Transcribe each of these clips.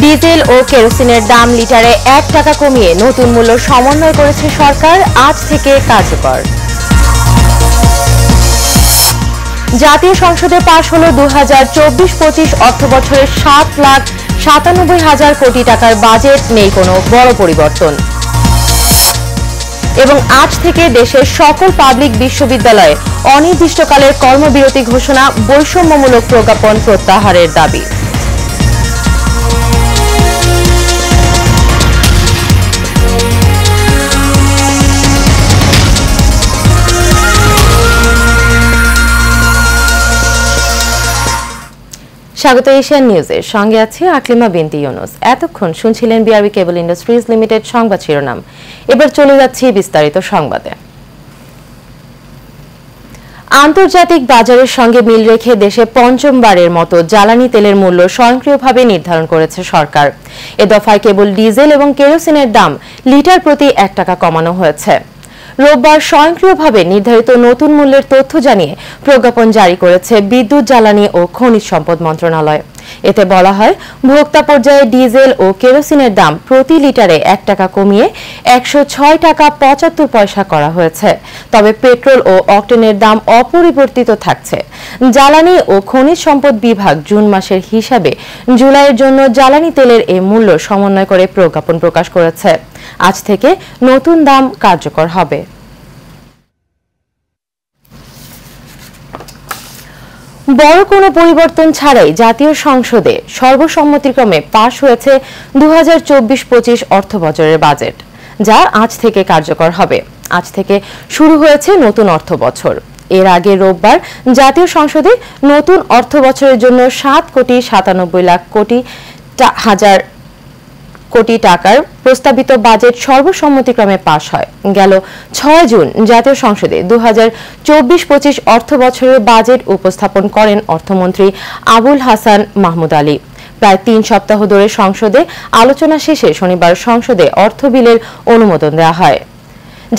Diesel ও কেরোসিনের দাম লিটারে 1 টাকা কমিয়ে নতুন মূল্য সমন্বয় করেছে সরকার, আজ থেকে কার্যকর। জাতীয় সংসদে পাশ হলো 2024-25 অর্থবছরের 7,97,000 কোটি টাকার বাজেট, নেই কোনো বড় পরিবর্তন। এবং আজ থেকে দেশের সকল পাবলিক বিশ্ববিদ্যালয়ে অনির্দিষ্টকালের কর্মবিরতি ঘোষণা, বৈষম্যমূলক প্রজ্ঞাপন প্রত্যাহারের দাবি। স্বাগত এশিয়ান নিউজের সঙ্গে আছে আকলিমা বিনতি ইউনুস। এতক্ষণ শুনছিলেন বিআরবি কেবল ইন্ডাস্ট্রিজ লিমিটেড সংবাদ শিরোনাম। এবার চলে যাচ্ছি বিস্তারিত সংবাদে। আন্তর্জাতিক বাজারের সঙ্গে মিল রেখে দেশে পঞ্চমবারের মতো জ্বালানি তেলের মূল্য স্বয়ংক্রিয়ভাবে নির্ধারণ করেছে সরকার। এ দফায় কেবল ডিজেল এবং কেরোসিনের দাম লিটার প্রতি 1 টাকা কমানো হয়েছে। রোববার স্বয়ংক্রিয়ভাবে নির্ধারিত নতুন মূল্যের তথ্য জানিয়ে প্রজ্ঞাপন জারি করেছে বিদ্যুৎ, জ্বালানি ও খনিজ সম্পদ মন্ত্রণালয়। এতে বলা হয়, ভোক্তা পর্যায়ে ডিজেল ও কেরোসিনের দাম প্রতি লিটারে 1 টাকা কমিয়ে 106 টাকা 75 পয়সা করা হয়েছে। তবে পেট্রোল ও অকটেনের দাম অপরিবর্তিত থাকছে। জ্বালানি ও খনিজ সম্পদ বিভাগ জুন মাসের হিসাবে জুলাইয়ের জন্য জ্বালানি তেলের এই মূল্য সমন্বয় করে প্রজ্ঞাপন প্রকাশ করেছে। আজ থেকে নতুন দাম কার্যকর হবে। বড় কোনো পরিবর্তন ছাড়াই জাতীয় সংসদে সর্বসম্মতিক্রমে পাশ হয়েছে 2024-25 অর্থবছরের বাজেট, যা আজ থেকে কার্যকর হবে। আজ থেকে শুরু হয়েছে নতুন অর্থবছর। এর আগে রোববার জাতীয় সংসদে নতুন অর্থবছরের জন্য 7,97,00,000 কোটি টাকার প্রস্তাবিত বাজেট সর্বসম্মতিক্রমে পাশ হয়। গেল 6 জুন জাতীয় সংসদে 2024-25 অর্থ বছরের বাজেট উপস্থাপন করেন অর্থমন্ত্রী আবুল হাসান মাহমুদ আলী। প্রায় 3 সপ্তাহ ধরে সংসদে আলোচনা শেষে শনিবার সংসদে অর্থ বিলের অনুমোদন দেওয়া হয়,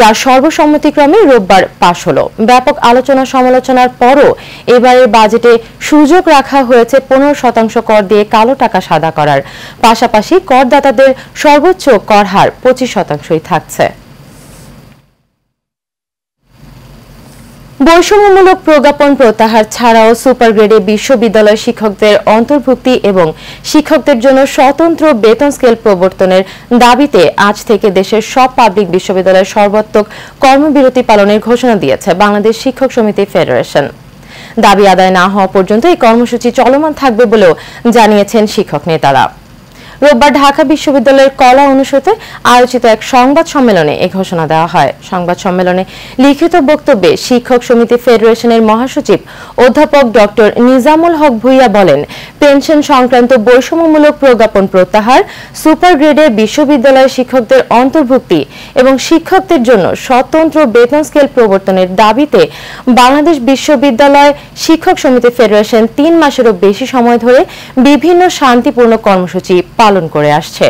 যা সর্বসম্মতিক্রমে রোববার পাশ হলো। ব্যাপক আলোচনা সমালোচনার পরও এবারের বাজেটে সুযোগ রাখা হয়েছে 15% কর দিয়ে কালো টাকা সাদা করার। পাশাপাশি করদাতাদের সর্বোচ্চ কর হার 25%ই থাকছে। বৈষম্যমূলক প্রজ্ঞাপন প্রত্যাহার ছাড়াও সুপার গ্রেডে বিশ্ববিদ্যালয় শিক্ষকদের অন্তর্ভুক্তি এবং শিক্ষকদের জন্য স্বতন্ত্র বেতন স্কেল প্রবর্তনের দাবিতে আজ থেকে দেশের সব পাবলিক বিশ্ববিদ্যালয়ের সর্বাত্মক কর্মবিরতি পালনের ঘোষণা দিয়েছে বাংলাদেশ শিক্ষক সমিতি ফেডারেশন। দাবি আদায় না হওয়া পর্যন্ত এই কর্মসূচি চলমান থাকবে বলেও জানিয়েছেন শিক্ষক নেতারা। রোববার ঢাকা বিশ্ববিদ্যালয়ের কলা অনুষদে আয়োজিত এক সংবাদ সম্মেলনে এ ঘোষণা দেওয়া হয়। সংবাদ সম্মেলনে লিখিত বক্তব্যে শিক্ষক সমিতি ফেডারেশনের মহাসচিব অধ্যাপক ডক্টর নিজামুল হক ভুইয়া বলেন, পেনশন সংক্রান্ত বৈষম্যমূলক প্রজ্ঞাপন প্রত্যাহার, সুপার গ্রেডে বিশ্ববিদ্যালয়ের শিক্ষকদের অন্তর্ভুক্তি এবং শিক্ষকদের জন্য স্বতন্ত্র বেতন স্কেল প্রবর্তনের দাবিতে বাংলাদেশ বিশ্ববিদ্যালয় শিক্ষক সমিতি ফেডারেশন 3 মাসেরও বেশি সময় ধরে বিভিন্ন শান্তিপূর্ণ কর্মসূচি পালন করে আসছে।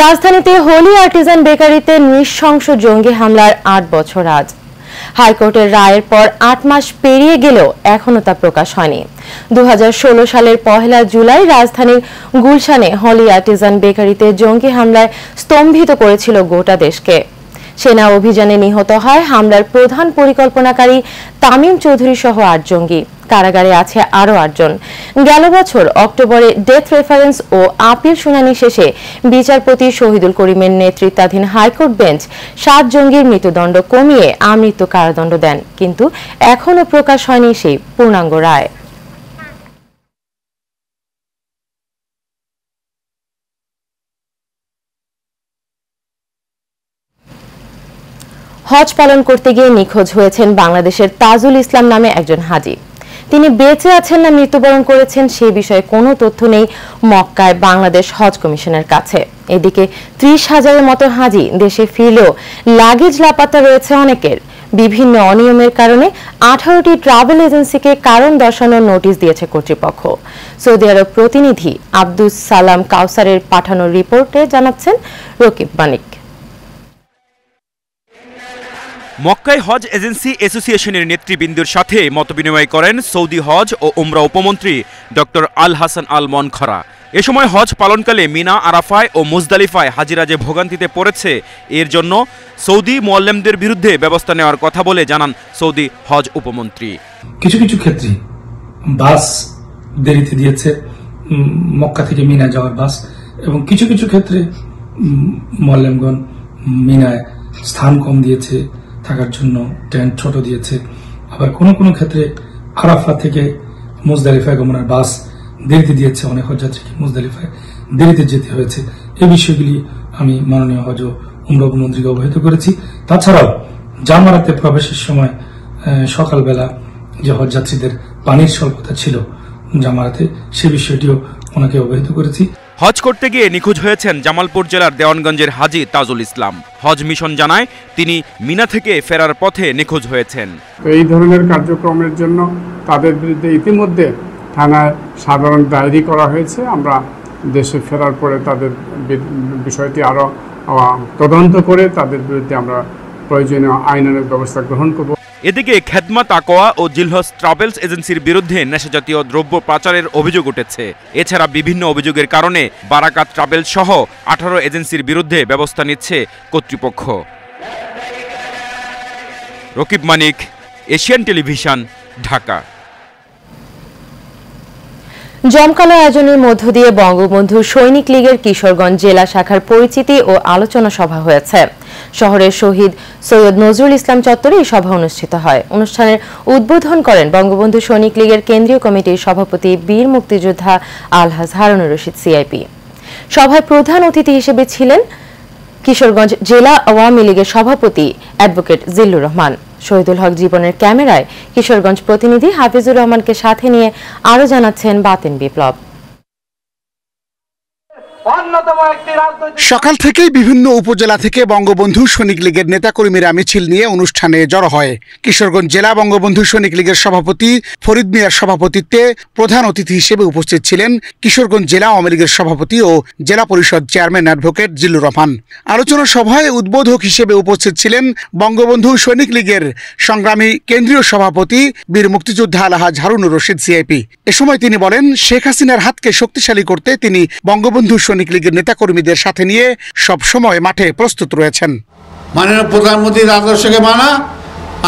রাজধানীতে হোলি আর্টিজান বেকারিতে নৃশংস জঙ্গি হামলার 8 বছর আজ। হাইকোর্টের রায়ের পর 8 মাস পেরিয়ে গেলেও এখনো তা প্রকাশ হয়নি। 2016 সালের 1 জুলাই রাজধানীর গুলশানে হোলি আর্টিজান বেকারিতে জঙ্গি হামলায় স্তম্ভিত করেছিল গোটা দেশকে। সেনা অভিযানে নিহত হয় হামলার প্রধান পরিকল্পনাকারী তামিম চৌধুরী সহ 8 জঙ্গি। কারাগারে আছে আরও 8 জন। গেল বছর অক্টোবরে ডেথ রেফারেন্স ও আপিল শুনানি শেষে বিচারপতি শহীদুল করিমের নেতৃত্বাধীন হাইকোর্ট বেঞ্চ 7 জঙ্গির মৃত্যুদণ্ড কমিয়ে আমৃত্যু কারাদণ্ড দেন, কিন্তু এখনও প্রকাশ হয়নি সেই পূর্ণাঙ্গ রায়। হজ পালন করতে গিয়ে নিখোঁজ হয়েছেন বাংলাদেশের তাজুল ইসলাম নামে একজন হাজি। তিনি বেঁচে আছেন না মৃত্যুবরণ করেছেন সে বিষয়ে কোনো তথ্য নেই মক্কায় বাংলাদেশ হজ কমিশনের কাছে। এদিকে 30,000-এর মতো হাজি দেশে ফিরলেও লাগেজ লাপাত্তা রয়েছে অনেকের। বিভিন্ন অনিয়মের কারণে 18টি ট্রাভেল এজেন্সিকে কারণ দর্শানোর নোটিশ দিয়েছে কর্তৃপক্ষ। সৌদি আরব প্রতিনিধি আব্দুস সালাম কাউসারের পাঠানো রিপোর্টে জানাচ্ছেন রকিব মানিক। মক্কায় হজ এজেন্সি অ্যাসোসিয়েশনের নেতৃবৃন্দের সাথে মতবিনিময় করেন সৌদি হজ ও উমরা উপমন্ত্রী ডক্টর আল হাসান আল মনখরা। এ সময় হজ পালনকালে মিনা, আরাফায় ও মুজদালিফায় হাজিরা যে ভোগান্তিতে পড়েছে, এর জন্য সৌদি মুআল্লিমদের বিরুদ্ধে ব্যবস্থা নেওয়ার কথা বলে জানান সৌদি হজ উপমন্ত্রী। কিছু কিছু ক্ষেত্রে বাস দেরিতে দিয়েছে, মক্কা থেকে মিনা যাওয়ার বাস, এবং কিছু কিছু ক্ষেত্রে মুআল্লিমগণ মিনায় স্থান কম দিয়েছে, থাকার জন্য টেন্ট ছোট দিয়েছে। আবার কোনো কোনো ক্ষেত্রে আরাফা থেকে মুজদালিফায় গমনের বাস দেরিতে দিয়েছে, অনেক হজযাত্রীকে মুজদালিফায় দেরিতে যেতে হয়েছে। এই বিষয়গুলি আমি মাননীয় হজ ও উমরা উপমন্ত্রীকে অবহিত করেছি। তাছাড়াও জামারাতে প্রবেশের সময় সকালবেলা যে হজযাত্রীদের পানির স্বল্পতা ছিল জামারাতে, সে বিষয়টিও ওনাকে অবহিত করেছি। হজ করতে গিয়ে নিখোঁজ হয়েছেন জামালপুর জেলার দেওয়ানগঞ্জের হাজী তাজুল ইসলাম। হজ মিশন জানায় তিনি মিনা থেকে ফেরার পথে নিখোঁজ হয়েছেন। এই ধরনের কার্যক্রমের জন্য তাদের বিরুদ্ধে ইতিমধ্যে থানায় সাধারণ ডায়েরি করা হয়েছে। আমরা দেশে ফেরার পরে তাদের বিষয়টি আরও তদন্ত করে তাদের বিরুদ্ধে আমরা প্রয়োজনীয় আইনানুগ ব্যবস্থা গ্রহণ করব। এদিকে খেদমা তাকোয়া ও জিলহজ ট্রাভেলস এজেন্সির বিরুদ্ধে নেশাজাতীয় দ্রব্য পাচারের অভিযোগ উঠেছে। এছাড়া বিভিন্ন অভিযোগের কারণে বারাকাত ট্রাভেলস সহ 18 এজেন্সির বিরুদ্ধে ব্যবস্থা নিচ্ছে কর্তৃপক্ষ। রকিব মানিক, এশিয়ান টেলিভিশন, ঢাকা। জমকালো আয়োজনের মধ্য দিয়ে বঙ্গবন্ধু সৈনিক লীগের কিশোরগঞ্জ জেলা শাখার পরিচিতি ও আলোচনা সভা হয়েছে। শহরের শহীদ সৈয়দ নজরুল ইসলাম চত্বরে এই সভা অনুষ্ঠিত হয়। অনুষ্ঠানের উদ্বোধন করেন বঙ্গবন্ধু সৈনিক লীগের কেন্দ্রীয় কমিটির সভাপতি বীর মুক্তিযোদ্ধা আলহাজ হারুনুর রশিদ সিআইপি। সভায় প্রধান অতিথি হিসেবে ছিলেন কিশোরগঞ্জ জেলা আওয়ামী লীগের সভাপতি অ্যাডভোকেট জিল্লুর রহমান। শহীদুল হক জীবনের ক্যামেরায় কিশোরগঞ্জ প্রতিনিধি হাফিজুর রহমানকে সাথে নিয়ে আরো জানাচ্ছেন বাতেন বিপ্লব। সকাল থেকেই বিভিন্ন উপজেলা থেকে বঙ্গবন্ধু সৈনিক লীগের নেতাকর্মীরা মিছিল নিয়ে অনুষ্ঠানে জড়ো হয়। কিশোরগঞ্জ জেলা বঙ্গবন্ধু সৈনিক লীগের সভাপতি ফরিদ মিয়ার সভাপতিত্বে প্রধান অতিথি হিসেবে উপস্থিত ছিলেন কিশোরগঞ্জ জেলা আওয়ামী লীগের সভাপতি ও জেলা পরিষদ চেয়ারম্যান অ্যাডভোকেট জিল্লুর রহমান। আলোচনা সভায় উদ্বোধক হিসেবে উপস্থিত ছিলেন বঙ্গবন্ধু সৈনিক লীগের সংগ্রামী কেন্দ্রীয় সভাপতি বীর মুক্তিযোদ্ধা আলহাজ হারুনুর রশিদ সিআইপি। এ সময় তিনি বলেন, শেখ হাসিনার হাতকে শক্তিশালী করতে তিনি বঙ্গবন্ধু সৈনিক লীগের নেতাকর্মীদের সাথে নিয়ে সব সময় মাঠে প্রস্তুত রয়েছেন। মাননীয় প্রধানমন্ত্রীর আদর্শকে মানা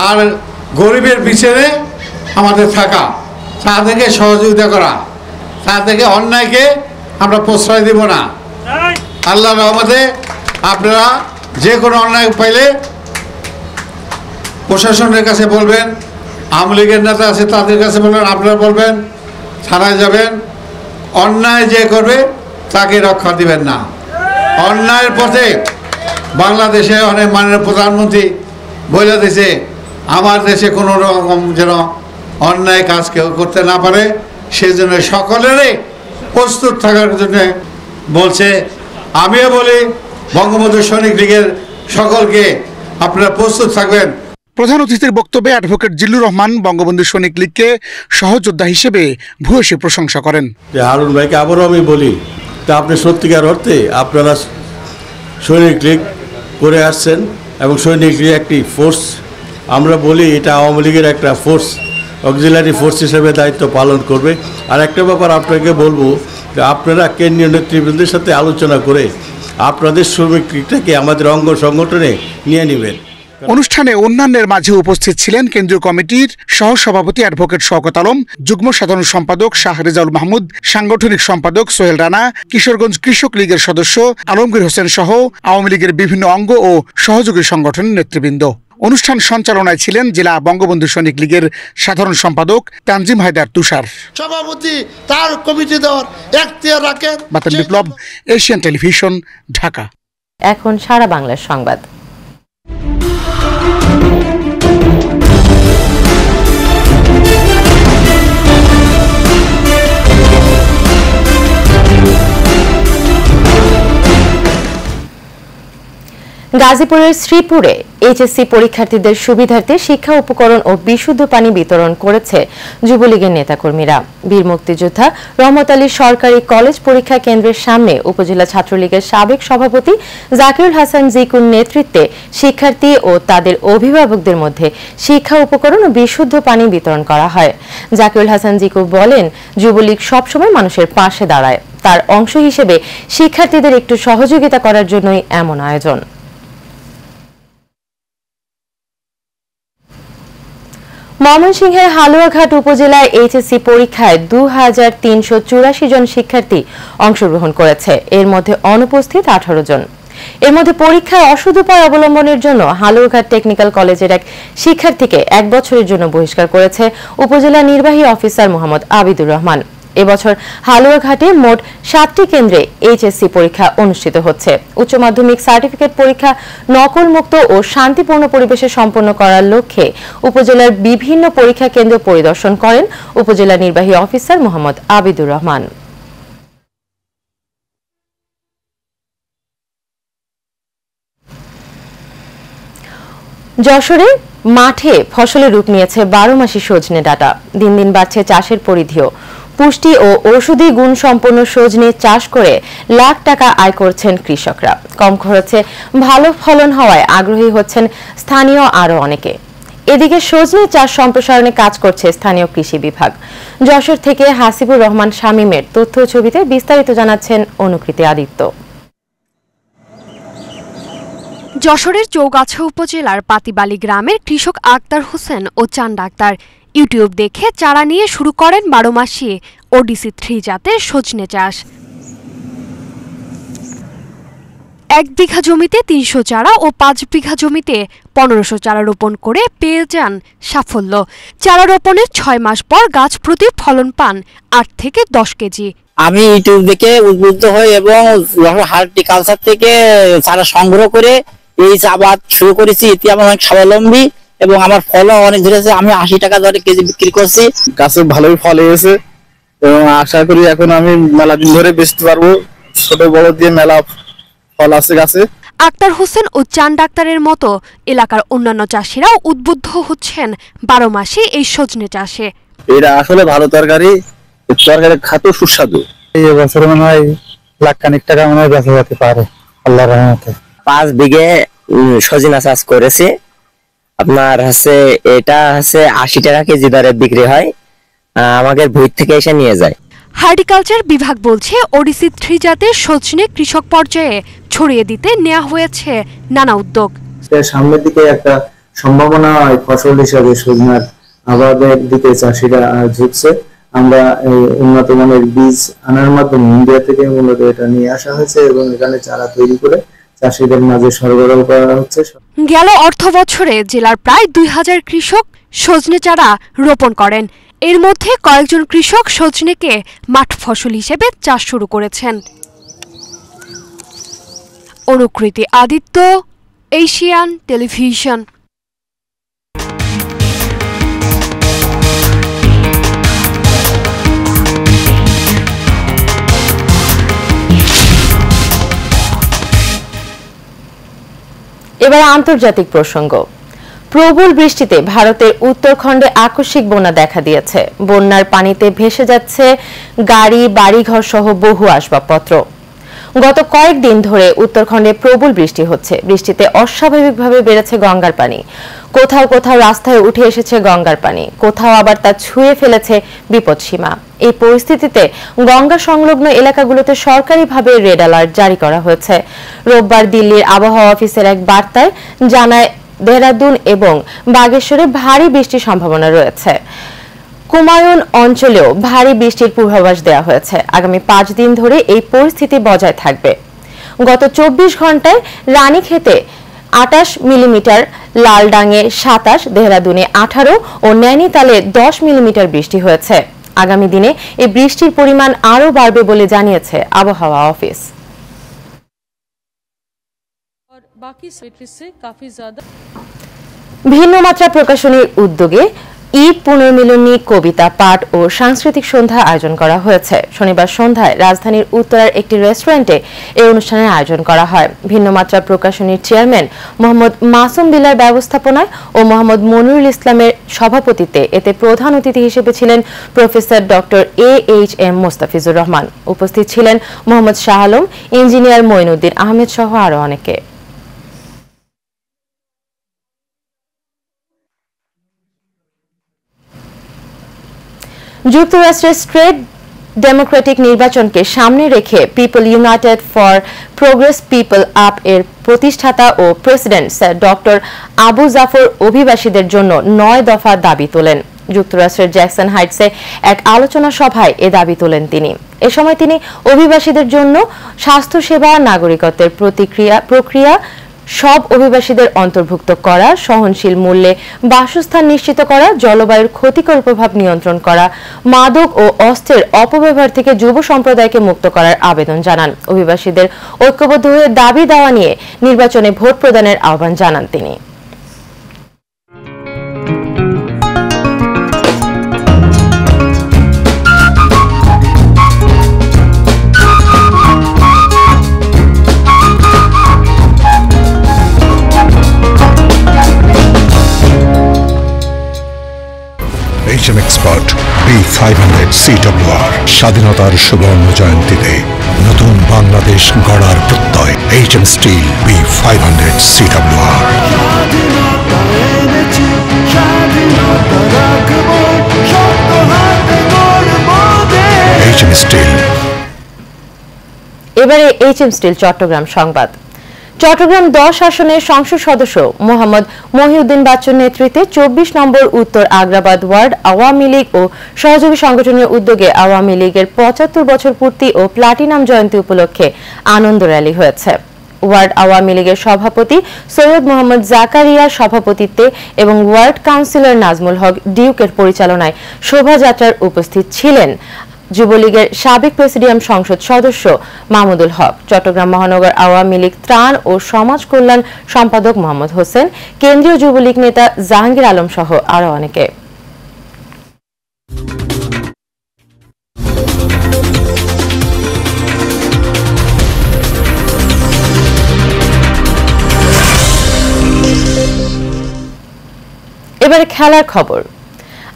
আর গরিবের পিছনে আমাদের থাকা, তাদেরকে সহযোগিতা করা, তাদেরকে অন্যায়কে আমরা প্রশ্রয় দেব না। আল্লাহর রহমতে আপনারা যে কোনো অন্যায় পাইলে প্রশাসনের কাছে বলবেন, আওয়ামী লীগের নেতা আছে তাদের কাছে বলবেন, আপনারা বলবেন, থানায় যাবেন। অন্যায় যে করবে তাকে রক্ষা দিবেন না। অন্যায়ের পথে বাংলাদেশে অনেক মাননীয় প্রধানমন্ত্রী বলে দিয়েছে, আমার দেশে কোনো রকম যেন অন্যায় কাজ কেউ করতে না পারে, সেজন্য সকলেরই প্রস্তুত থাকার জন্য বলছে। আমিও বলি বঙ্গবন্ধু সৈনিক লীগের সকলকে আপনারা প্রস্তুত থাকবেন। প্রধান অতিথির বক্তব্যে অ্যাডভোকেট জিল্লুর রহমান বঙ্গবন্ধু সৈনিক লীগকে সহযোদ্ধা হিসেবে ভূয়সী প্রশংসা করেন। হারুন ভাইকে আবারও আমি বলি, তা আপনি সত্যিকার অর্থে আপনারা সৈনিক লীগ করে আসছেন এবং সৈনিক লীগ একটি ফোর্স, আমরা বলি এটা আওয়ামী লীগের একটা ফোর্স, অক্সিলারি ফোর্স হিসেবে দায়িত্ব পালন করবে। আর একটা ব্যাপার আপনাকে বলবো যে আপনারা কেন্দ্রীয় নেতৃবৃন্দের সাথে আলোচনা করে আপনাদের শ্রমিক লীগটাকে আমাদের অঙ্গ সংগঠনে নিয়ে নেবেন। অনুষ্ঠানে অন্যান্যের মাঝে উপস্থিত ছিলেন কেন্দ্রীয় কমিটির সহসভাপতি অ্যাডভোকেট শওকত আলম, যুগ্ম সাধারণ সম্পাদক শাহ রেজাউল মাহমুদ, সাংগঠনিক সম্পাদক সোহেল রানা, কিশোরগঞ্জ কৃষক লীগের সদস্য আলমগীর হোসেন সহ আওয়ামী লীগের বিভিন্ন অঙ্গ ও সহযোগী সংগঠনের নেতৃবৃন্দ। অনুষ্ঠান সঞ্চালনায় ছিলেন জেলা বঙ্গবন্ধু সৈনিক লীগের সাধারণ সম্পাদক তানজিম হায়দার তুষার। সভাপতি তার কমিটি দেওয়ার এখতিয়ার রাখেন। বাতেন বিপ্লব, এশিয়ান টেলিভিশন, ঢাকা। এখন সারা বাংলার সংবাদ। গাজীপুরের শ্রীপুরে এইচএসসি পরীক্ষার্থীদের সুবিধার্থে শিক্ষা উপকরণ ও বিশুদ্ধ পানি বিতরণ করেছে যুবলীগের নেতাকর্মীরা। বীর মুক্তিযোদ্ধা রহমত আলী সরকারি কলেজ পরীক্ষা কেন্দ্রের সামনে উপজেলা ছাত্রলীগের সাবেক সভাপতি জাকিরুল হাসান জিকুর নেতৃত্বে শিক্ষার্থী ও তাদের অভিভাবকদের মধ্যে শিক্ষা উপকরণ ও বিশুদ্ধ পানি বিতরণ করা হয়। জাকিরুল হাসান জিকু বলেন, যুবলীগ সবসময় মানুষের পাশে দাঁড়ায়। তার অংশ হিসেবে শিক্ষার্থীদের একটু সহযোগিতা করার জন্যই এমন আয়োজন। ময়মনসিংহের হালুয়াঘাট উপজেলায় এইচএসসি পরীক্ষায় 2384 জন শিক্ষার্থী অংশগ্রহণ করেছে। এর মধ্যে অনুপস্থিত 18 জন। এর মধ্যে পরীক্ষায় অসদুপায় অবলম্বনের জন্য হালুয়াঘাট টেকনিক্যাল কলেজের এক শিক্ষার্থীকে 1 বছরের জন্য বহিষ্কার করেছে উপজেলা নির্বাহী অফিসার মোহাম্মদ আবিদুর রহমান। এবছর হালুয়াঘাটে মোট 7টি কেন্দ্রে এইচএসসি পরীক্ষা অনুষ্ঠিত হচ্ছে। উচ্চ মাধ্যমিক সার্টিফিকেট পরীক্ষা নকলমুক্ত ও শান্তিপূর্ণ পরিবেশে সম্পন্ন করার লক্ষ্যে উপজেলার বিভিন্ন পরীক্ষা কেন্দ্র পরিদর্শন করেন উপজেলা নির্বাহী অফিসার মোহাম্মদ আবিদুর রহমান। যশোরে মাঠে ফসলের রূপ নিয়েছে 12 মাসি সজনে ডাঁটা। দিন দিন বাড়ছে চাষের পরিধিও। পুষ্টি ও ঔষধি গুণ সম্পন্ন সজনে চাষ করে লাখ টাকা আয় করছেন কৃষকরা। কম খরচে ভালো ফলন হওয়ায় আগ্রহী হচ্ছেন স্থানীয় আরো অনেকে। এদিকে সজনে চাষ সম্প্রসারণে কাজ করছে স্থানীয় কৃষি বিভাগ। যশোর থেকে হাসিবুর রহমান শামীমের তথ্য ছবিতে বিস্তারিত জানাচ্ছেন অনুকৃতি আদিত্য। যশোরের চৌগাছা উপজেলার পাতিবালি গ্রামের কৃষক আক্তার হোসেন ও চান্দ আক্তার ইউটিউব দেখে চারা নিয়ে শুরু করেন 12 মাসি ওডিসি 3 জাতের সজনে চাষ। 1 বিঘা জমিতে 300 চারা ও 5 বিঘা জমিতে 1500 চারা রোপণ করে পেয়ে যান সাফল্য। চারা রোপণের 6 মাস পর গাছ প্রতি ফলন পান 8 থেকে 10 কেজি। আমি ইউটিউব দেখে উদ্বুদ্ধ হই এবং হর্টিকালচার থেকে চারা সংগ্রহ করে এই আবাদ শুরু করেছি। এতে আমার অনেক স্বাবলম্বী এবং আমার ফলও অনেক ধরেছে। আমি 80 টাকা দরে কেজি বিক্রি করছি। গাছে ভালোই ফল হয়েছে এবং আশা করি এখন আমি মেলা দিন ধরে বেচতে পারবো। ছোট বড় দিয়ে মেলা ফল আছে গাছে। আক্তার হোসেন ও চান্দ আক্তারের মতো এলাকার অন্যান্য চাষিরাও উদ্বুদ্ধ হচ্ছেন 12 মাসে এই সজনে চাষে। এটা আসলে ভালো তরকারি, তরকারি খাতেও সুস্বাদু। এই বছর মনে হয় লাখ খানিক টাকা মনে হয় বেচা যেতে পারে আল্লাহর রহমতে। 5 বিঘে সজনা চাষ করেছে। আপনার এটা 80 টাকা কেজি দরে বিক্রি হয়। আমাদের ভুঁই থেকে এসে নিয়ে যায়। হর্টিকালচার বিভাগ বলছে ওডিসি 3 জাতের সজনে কৃষক পর্যায়ে ছড়িয়ে দিতে নেওয়া হয়েছে নানা উদ্যোগ। সামনের দিকে একটা সম্ভাবনা ফসল হিসাবে সজনার আবাদের দিকে চাষিরা ঝুঁকছে। আমরা এই উন্নত মানের বীজ আনার মাধ্যমে ইন্ডিয়া থেকে মূলত এটা নিয়ে আসা হয়েছে এবং এখানে চারা তৈরি করে চাষিদের মাঝে সরবরাহ করা হচ্ছে। গেল অর্থ বছরে জেলার প্রায় 2000 কৃষক সজনে চারা রোপণ করেন। এর মধ্যে কয়েকজন কৃষক সজনেকে মাঠ ফসল হিসেবে চাষ শুরু করেছেন। অনুকৃতি আদিত্য, এশিয়ান টেলিভিশন। এবার আন্তর্জাতিক প্রসঙ্গ। প্রবল বৃষ্টিতে ভারতের উত্তরখণ্ডে আকস্মিক বন্যা দেখা দিয়েছে। বন্যার পানিতে ভেসে যাচ্ছে গাড়ি, বাড়িঘর সহ বহু আসবাবপত্র। গত কয়েকদিন ধরে উত্তরখণ্ডে প্রবল বৃষ্টি হচ্ছে। বৃষ্টিতে অস্বাভাবিকভাবে বেড়েছে গঙ্গার পানি। কোথাও কোথাও রাস্তায় উঠে এসেছে গঙ্গার পানি, কোথাও আবার তা ছুঁয়ে ফেলেছে বিপদসীমা। এই পরিস্থিতিতে গঙ্গা সংলগ্ন এলাকাগুলোতে সরকারিভাবে রেড অ্যালার্ট জারি করা হয়েছে। রোববার দিল্লির আবহাওয়া অফিসের এক বার্তায় জানায় দেহরাদুন এবং বাগেশ্বরে ভারী বৃষ্টির সম্ভাবনা রয়েছে। কুমায়ুন অঞ্চলেও ভারী বৃষ্টির পূর্বাভাস দেওয়া হয়েছে। আগামী 5 দিন ধরে এই পরিস্থিতি বজায় থাকবে। গত 24 ঘন্টায় রানীক্ষেতে 28 মিলিমিটার, লালডাঙে 27, দেহরাদুনে 18 ও নৈনিতালে 10 মিলিমিটার বৃষ্টি হয়েছে। আগামী দিনে এই বৃষ্টির পরিমাণ আরও বাড়বে বলে জানিয়েছে আবহাওয়া অফিস। ভিন্ন মাত্রা প্রকাশনীর উদ্যোগে ঈদ পুনর্মিলনী কবিতা পাঠ ও সাংস্কৃতিক সন্ধ্যা আয়োজন করা হয়েছে। শনিবার সন্ধ্যায় রাজধানীর উত্তরার একটি রেস্টুরেন্টে এই অনুষ্ঠানের আয়োজন করা হয়। ভিন্নমাত্রা প্রকাশনীর চেয়ারম্যান মোহাম্মদ মাসুম বিল্লার ব্যবস্থাপনায় ও মোহাম্মদ মনিরুল ইসলামের সভাপতিত্বে এতে প্রধান অতিথি হিসেবে ছিলেন professor doctor AHM Mostafizur Rahman. উপস্থিত ছিলেন মোহাম্মদ শাহ আলম, ইঞ্জিনিয়ার মঈনুদ্দিন আহমেদ সহ আরো অনেকে। যুক্তরাষ্ট্রের স্ট্রেট ডেমোক্রেটিক নির্বাচনকে সামনে রেখে People United for Progress People Up এর প্রতিষ্ঠাতা ও president sir doctor Abu Jafar অভিবাসীদের জন্য 9 দফা দাবি তোলেন। যুক্তরাষ্ট্রের জ্যাকসন হাইটসে এক আলোচনা সভায় এ দাবি তোলেন তিনি। এ সময় তিনি অভিবাসীদের জন্য স্বাস্থ্যসেবা, নাগরিকত্বের প্রক্রিয়া, সব অভিবাসীদের অন্তর্ভুক্ত করা, সহনশীল মূল্যে বাসস্থান নিশ্চিত করা, জলবায়ুর ক্ষতিকর প্রভাব নিয়ন্ত্রণ করা, মাদক ও অস্ত্রের অপব্যবহার থেকে যুব সম্প্রদায়কে মুক্ত করার আবেদন জানান। অভিবাসীদের ঐক্যবদ্ধ হয়ে দাবি দেওয়া নিয়ে নির্বাচনে ভোট প্রদানের আহ্বান জানান তিনি। HM Expert B500 CWR স্বাধীনতার সুবর্ণ জয়ন্তীতে নতুন বাংলাদেশ গড়ার প্রত্যয়। HM Steel B500 CWR। HM Steel। এবারে HM Steel চট্টগ্রাম সংবাদ। চট্টগ্রাম 10 আসনের সংসদ সদস্য মোহাম্মদ মহিউদ্দিন বাচ্চুর নেতৃত্বে 24 নম্বর উত্তর আগ্রাবাদ ওয়ার্ড আওয়ামী লীগ ও সহযোগী সংগঠনের উদ্যোগে আওয়ামী লীগের 75 বছর পূর্তি ও প্লাটিনাম জয়ন্তী উপলক্ষে আনন্দ র্যালি হয়েছে। ওয়ার্ড আওয়ামী লীগের সভাপতি সৈয়দ মোহাম্মদ জাকারিয়ার সভাপতিত্বে এবং ওয়ার্ড কাউন্সিলর নাজমুল হক ডিউকের পরিচালনায় শোভাযাত্রার উপস্থিত ছিলেন যুবলীগের সাবেক প্রেসিডিয়াম সংসদ সদস্য মাহমুদুল হক, চট্টগ্রাম মহানগর আওয়ামী লীগ ত্রাণ ও সমাজ কল্যাণ সম্পাদক মোহাম্মদ হোসেন, কেন্দ্রীয় যুবলীগ নেতা জাহাঙ্গীর আলম সহ আরো অনেকে। এবারে খেলার খবর।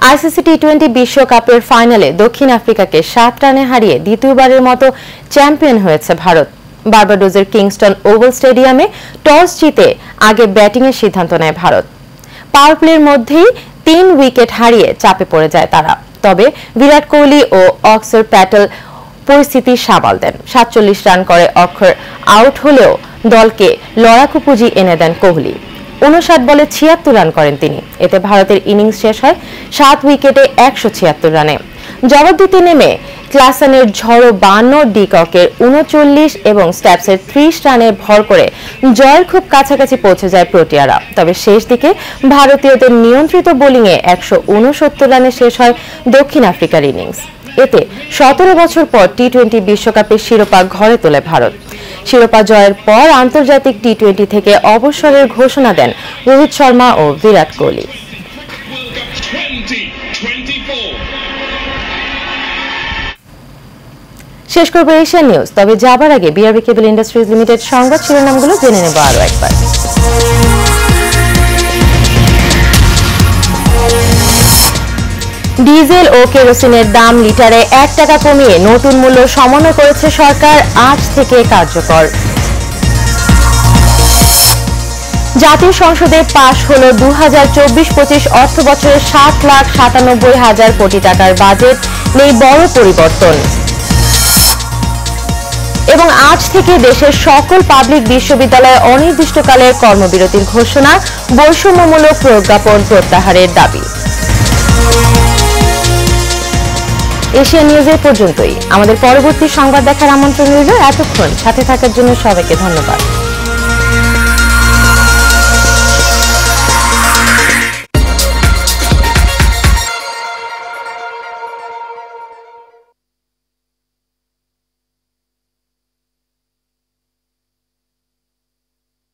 আইসিসি টি20 বিশ্বকাপের ফাইনালে দক্ষিণ আফ্রিকাকে 7 রানে হারিয়ে দ্বিতীয়বারের মতো চ্যাম্পিয়ন হয়েছে ভারত। বার্বাডোজের কিংস্টন ওভাল স্টেডিয়ামে টস জিতে আগে ব্যাটিংয়ের সিদ্ধান্ত নেয় ভারত। পাওয়ার প্লের মধ্যেই 3 উইকেট হারিয়ে চাপে পড়ে যায় তারা। তবে বিরাট কোহলি ও অক্সর প্যাটেল পরিস্থিতি সামাল দেন। 47 রান করে অক্ষর আউট হলেও দলকে লড়াকু পুঁজি এনে দেন কোহলি। 59 বলে 76 রান করেন তিনি। এতে ভারতের ইনিংস শেষ হয় 7 উইকেটে 176 রানে। জবাব দিতে নেমে ক্লাসেনের ঝড়ো 52, ডিককের 39 এবং স্ট্যাপসের 30 রানে ভর করে জয়ের খুব কাছাকাছি পৌঁছে যায় প্রোটিয়ারা। তবে শেষ দিকে ভারতীয়দের নিয়ন্ত্রিত বোলিংয়ে 169 রানে শেষ হয় দক্ষিণ আফ্রিকার ইনিংস। এতে 17 বছর পর টি20 বিশ্বকাপের শিরোপা ঘরে তোলে ভারত। শিরোপা জয়ের পর আন্তর্জাতিক টি20 থেকে অবসরের ঘোষণা দেন রোহিত শর্মা ও বিরাট কোহলি। শেষ করবো এশিয়ান নিউজ, তবে যাবার আগে বিআরবি কেবল ইন্ডাস্ট্রিজ লিমিটেড সংবাদ শিরোনামগুলো জেনে নেব আরো একবার। ডিজেল ও কেরোসিনের দাম লিটারে 1 টাকা কমিয়ে নতুন মূল্য সমন্বয় করেছে সরকার, আজ থেকে কার্যকর। জাতীয় সংসদে পাশ হল 2024-25 অর্থ বছরের 7,97,000 কোটি টাকার বাজেট, নেই বড় পরিবর্তন। এবং আজ থেকে দেশের সকল পাবলিক বিশ্ববিদ্যালয়ে অনির্দিষ্টকালের কর্মবিরতির ঘোষণা, বৈষম্যমূলক প্রজ্ঞাপন প্রত্যাহারের দাবি। এশিয়া নিউজে পর্যন্তই। আমাদের পরবর্তী সংবাদ দেখার আমন্ত্রণ রইল। এতক্ষণ সাথে থাকার জন্য সবাইকে ধন্যবাদ।